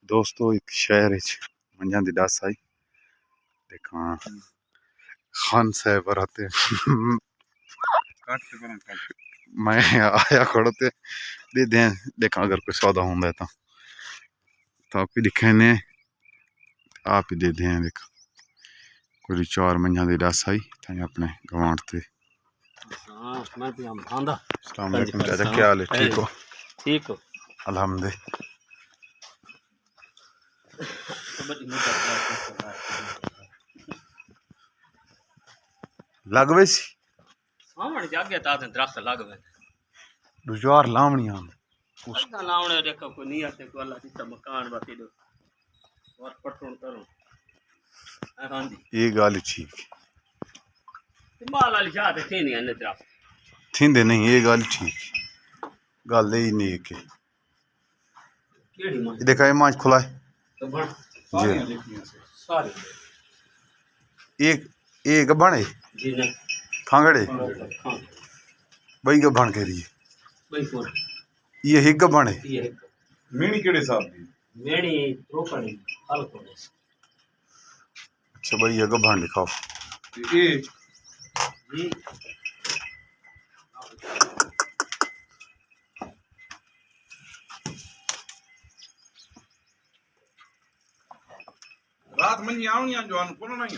दोस्तों एक शहर मंझां दी दस आई देखा खान साहब रहते मैं आया खड़ो ते दे दें देखा अगर कोई सौदा होंदा तो आप ही दिखे ने आप ही दे दें देखा कोई 4 मंझां दी दस आई अपने गवांड ते। अस्सलाम वालेकुम चाचा, क्या हाल है? ठीक हो? ठीक हो अल्हम्दुलिल्लाह। लगवे सी सामने जागे ताते दरख्त लगवे दुजार लावणियां उसका लावणे देखो कोई नहीं आते को अल्लाह की मकान बाती दो और पटोन करो हां जी ये गाल ठीक माल वाली जाते थी नहीं अन्य दरख्त थिंदे नहीं, ये गाल ठीक गल ही नहीं के केड़ी मां देखा ये मांझ खुला है तो बन जी सारी एक गबण है जी ने खांगड़े हां बई गबण के रही भाई कौन ये एक गबण है ये मेणी केड़े साहब दी मेणी रोकड़ी हल को अच्छा भाई ये गबण दिखाओ ते ए जी रात मंजी आवणियां जो अन कोन नहीं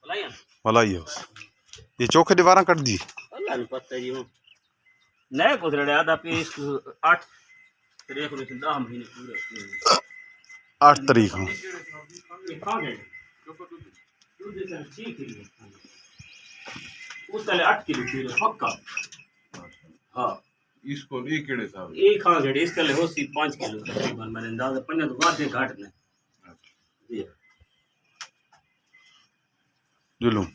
भलाया भला ये चौखे दीवारा कट दी अल्लाह ने पता जी नए कुतरे आधा पीस 8 तारीख को 10 महीने पूरे 8 तारीख को ये खा गए दूध से ठीक है उसका 8 किलो खीर पक्का हां इसको ये केड़े साहब एक खा गए इसके लिए होसी 5 किलो तकरीबन मैंने अंदाजा पन्ने तो वादे घाट ने जी जुलूं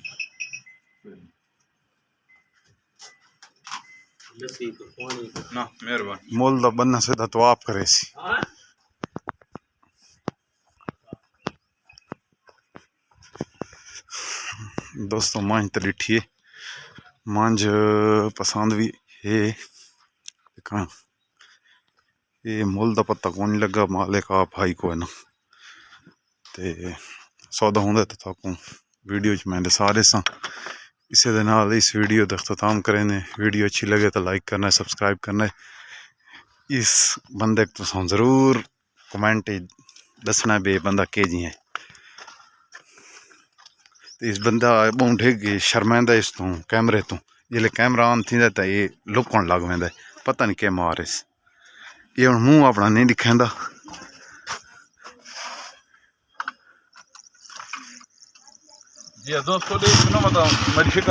लस्सी को पानी ना मेहरबानी मोल दा बनना से तो आप करे सी हां दोस्तों मांझ तो लिठी है मांझ पसंद भी है देखा ये मुल दा पत्ता कौन लगा मालिक आप भाई को है ना ते सौदा होंदा तो ताकू वीडियो च मैं सारे सा इसे दे नाल इस वीडियो का अख्ताम करें ने वीडियो अच्छी लगे तो लाइक करना है सब्सक्राइब करना है इस बंदे को तो जरूर कमेंट दसना बे बंदा के जी है इस बंदा बूंढे के शर्मांदा इस तो कैमरे तो जिले कैमरा ऑन थी तो ये लुकण लग वेंदा पता नहीं क्या मार इस ये हुण मुंह अपना नहीं दिखांदा जी दोस्तों देखो ना बताओ मेरी